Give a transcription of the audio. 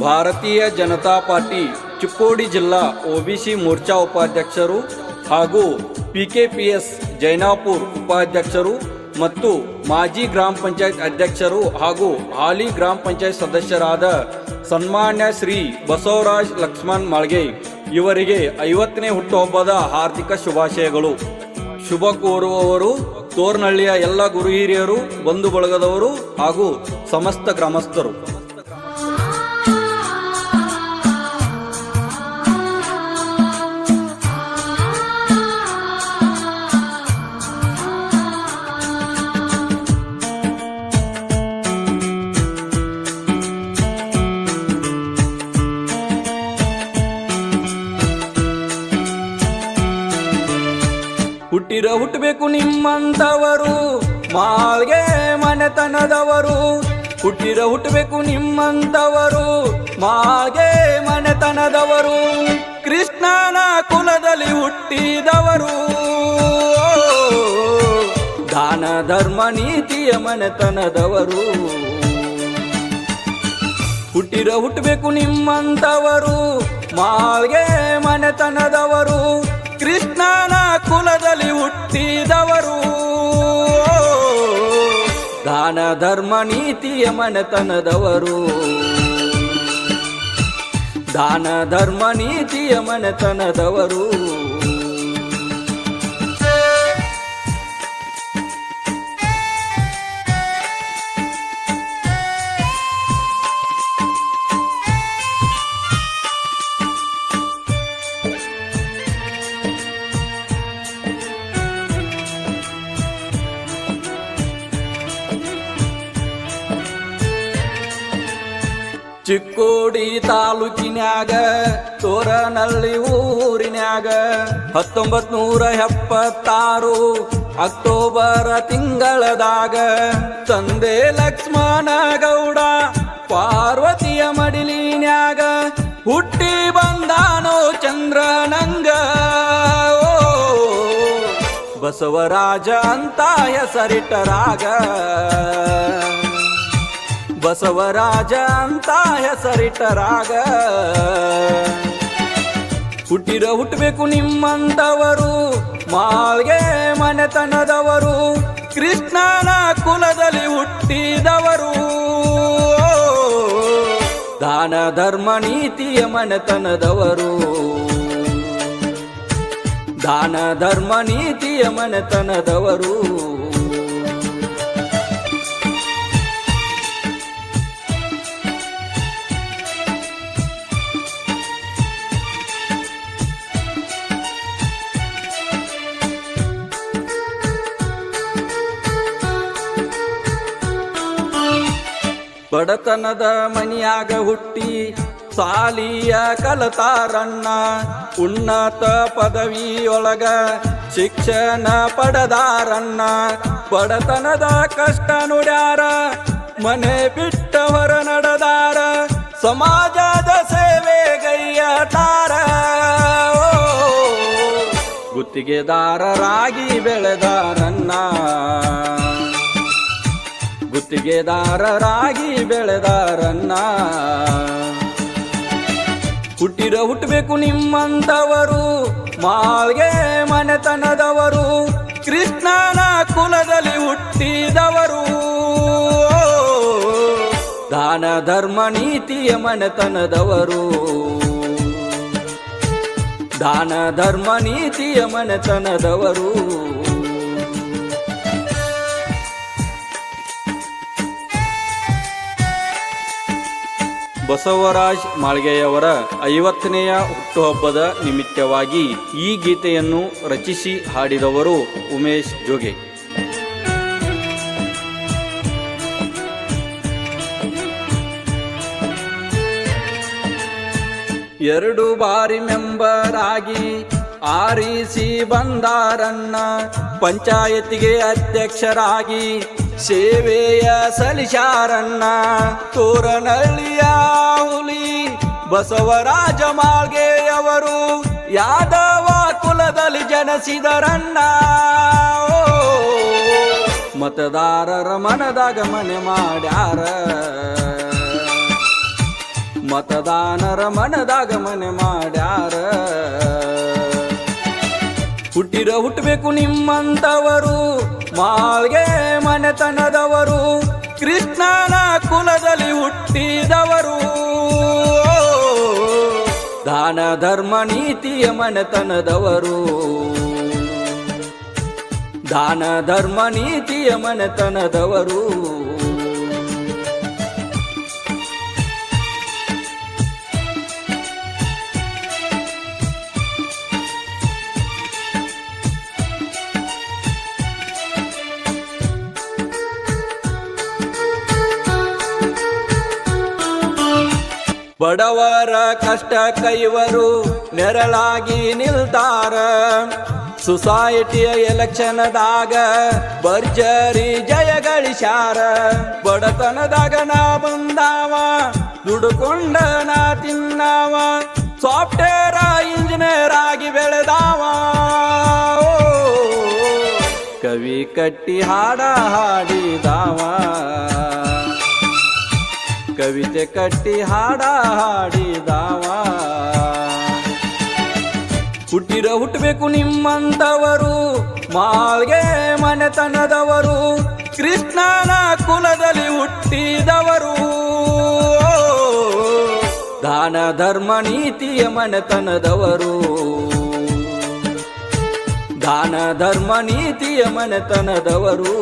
ಭಾರತೀಯ ಜನತಾ ಪಾರ್ಟಿ ಚಿಕ್ಕೋಡಿ ಜಿಲ್ಲಾ ಒಬಿಸಿ ಮೋರ್ಚಾ ಉಪಾಧ್ಯಕ್ಷರು ಹಾಗೂ ಪಿಕೆಪಿಎಸ್ ಜೈನಾಪುರ್ ಉಪಾಧ್ಯಕ್ಷರು ಮತ್ತು ಮಾಜಿ ಗ್ರಾಮ ಪಂಚಾಯತ್ ಅಧ್ಯಕ್ಷರು ಹಾಗೂ ಹಾಲಿ ಗ್ರಾಮ ಪಂಚಾಯತ್ ಸದಸ್ಯರಾದ ಸನ್ಮಾನ್ಯ ಶ್ರೀ ಬಸವರಾಜ್ ಲಕ್ಷ್ಮಣ್ ಮಾಳ್ಗೆ ಇವರಿಗೆ 50ನೇ ಹುಟ್ಟುಹಬ್ಬದ ಹಾರ್ದಿಕ ಶುಭಾಶಯಗಳು. ಶುಭ ಕೋರುವವರು ತೋರ್ನಹಳ್ಳಿಯ ಎಲ್ಲ ಗುರು ಹಿರಿಯರು, ಬಂಧು ಬಳಗದವರು ಹಾಗೂ ಸಮಸ್ತ ಗ್ರಾಮಸ್ಥರು. ಹುಟ್ಟಬೇಕು ನಿಮ್ಮಂತವರು, ಮಾಳ್ಗೆ ಮನೆತನದವರು. ಹುಟ್ಟಬೇಕು ನಿಮ್ಮಂತವರು, ಮಾಳ್ಗೆ ಮನೆತನದವರು. ಕೃಷ್ಣನ ಕುಲದಲ್ಲಿ ಹುಟ್ಟಿದವರು, ದಾನ ಧರ್ಮ ನೀತಿಯ ಮನೆತನದವರು. ಹುಟ್ಟಬೇಕು ನಿಮ್ಮಂತವರು, ಮಾಳ್ಗೆ ಮನೆತನದವರು. ಕೃಷ್ಣನ ಕುಲದಲ್ಲಿ ಹುಟ್ಟಿದವರು, ದಾನ ಧರ್ಮ ನೀತಿಯ ಮನೆತನದವರು. ದಾನ ಧರ್ಮ ನೀತಿಯ ಮನೆತನದವರು. ಚಿಕ್ಕೋಡಿ ತಾಲೂಕಿನ್ಯಾಗ ತೋರನಹಳ್ಳಿ ಊರಿನ್ಯಾಗ 1976 ಅಕ್ಟೋಬರ್ ತಿಂಗಳದಾಗ ತಂದೆ ಲಕ್ಷ್ಮಣ ಗೌಡ ಪಾರ್ವತಿಯ ಮಡಿಲಿನ್ಯಾಗ ಹುಟ್ಟಿ ಬಂದಾನೋ ಚಂದ್ರನಂಗ. ಬಸವರಾಜ ಅಂತ ಹೆಸರಿಟ್ಟರಾಗ, ಬಸವರಾಜ ಅಂತ ಹೆಸರಿಟ್ಟರಾಗ. ಹುಟ್ಟಬೇಕು ನಿಮ್ಮಂತವರು, ಮಾಳ್ಗೆ ಮನೆತನದವರು. ಕೃಷ್ಣನ ಕುಲದಲ್ಲಿ ಹುಟ್ಟಿದವರು, ದಾನ ಧರ್ಮ ನೀತಿಯ ಮನೆತನದವರು. ದಾನ ಧರ್ಮ ನೀತಿಯ ಮನೆತನದವರು. ಬಡತನದ ಮನಿಯಾಗ ಹುಟ್ಟಿ ಸಾಲಿಯ ಕಲತಾರಣ್ಣ. ಉನ್ನತ ಪದವಿಯೊಳಗ ಶಿಕ್ಷಣ ಪಡೆದಾರಣ್ಣ. ಬಡತನದ ಕಷ್ಟ ನುಡ್ಯಾರ, ಮನೆ ಬಿಟ್ಟ ಹೊರ ನಡೆದಾರ. ಸಮಾಜದ ಸೇವೆ ಗೈಯತಾರ, ಗುತ್ತಿಗೆದಾರರಾಗಿ ಬೆಳೆದಾರಣ್ಣ. ಗುತ್ತಿಗೆದಾರರಾಗಿ ಬೆಳೆದಾರನ್ನ. ಹುಟ್ಟಬೇಕು ನಿಮ್ಮಂತವರು, ಮಾಳ್ಗೆ ಮನೆತನದವರು. ಕೃಷ್ಣನ ಕುಲದಲ್ಲಿ ಹುಟ್ಟಿದವರು, ದಾನ ಧರ್ಮ ನೀತಿಯ ಮನೆತನದವರು. ದಾನ ಧರ್ಮ ನೀತಿಯ ಮನೆತನದವರು. ಬಸವರಾಜ್ ಮಾಳ್ಗೆಯವರ 50ನೇಯ ಹುಟ್ಟುಹಬ್ಬದ ನಿಮಿತ್ತವಾಗಿ ಈ ಗೀತೆಯನ್ನು ರಚಿಸಿ ಹಾಡಿದವರು ಉಮೇಶ್ ಜೋಗೆ. ಎರಡು ಬಾರಿ ಮೆಂಬರ್ ಆಗಿ ಆರಿಸಿ ಬಂದಾರಣ್ಣ. ಪಂಚಾಯತಿಗೆ ಅಧ್ಯಕ್ಷರಾಗಿ ಸೇವೆಯ ಸಲ್ಲಿಸಾರಣ್ಣ. ತೋರನಹಳ್ಳಿಯ ಹುಲಿ ಬಸವರಾಜ ಮಾಳ್ಗೆಯವರು ಯಾದವ ಕುಲದಲ್ಲಿ ಜನಿಸಿದರಣ್ಣ. ಮತದಾರರ ಮನದಾಗ ಮನೆ ಮಾಡ್ಯಾರ, ಮತದಾನರ ಮನದಾಗ ಮನೆ ಮಾಡ್ಯಾರ. ಹುಟ್ಟಬೇಕು ನಿಮ್ಮಂತವರು, ಮಾಳ್ಗೆ ಮನೆತನದವರು, ಕೃಷ್ಣನ ಕುಲದಲ್ಲಿ ಹುಟ್ಟಿದವರು. ದಾನ ಧರ್ಮ ನೀತಿಯ ಮನೆತನದವರು, ದಾನ ಧರ್ಮ ನೀತಿಯ ಮನೆತನದವರು. ಬಡವರ ಕಷ್ಟ ಕೈವರು ನೆರಳಾಗಿ ನಿಲ್ತಾರ. ಸೊಸೈಟಿಯ ಎಲೆಕ್ಷನ್ದಾಗ ಭರ್ಜರಿ ಜಯ ಗಳಿಸ್ಯಾರ. ಬಡತನದಾಗ ನಾ ಬಂದಾವ, ದುಡುಕೊಂಡ ನಾ ತಿನ್ನಾವ, ಸಾಫ್ಟ್ವೇರ್ ಇಂಜಿನಿಯರ್ ಆಗಿ ಬೆಳೆದಾವ. ಕವಿ ಕಟ್ಟಿ ಹಾಡ ಹಾಡಿದಾವ, ಕವಿತೆ ಕಟ್ಟಿ ಹಾಡ ಹಾಡಿದಾವ. ಹುಟ್ಟಬೇಕು ನಿಮ್ಮಂತವರು, ಮಾಳ್ಗೆ ಮನೆತನದವರು, ಕೃಷ್ಣನ ಕುಲದಲ್ಲಿ ಹುಟ್ಟಿದವರು. ದಾನ ಧರ್ಮ ನೀತಿಯ ಮನೆತನದವರು, ದಾನ ಧರ್ಮ ನೀತಿಯ ಮನೆತನದವರು.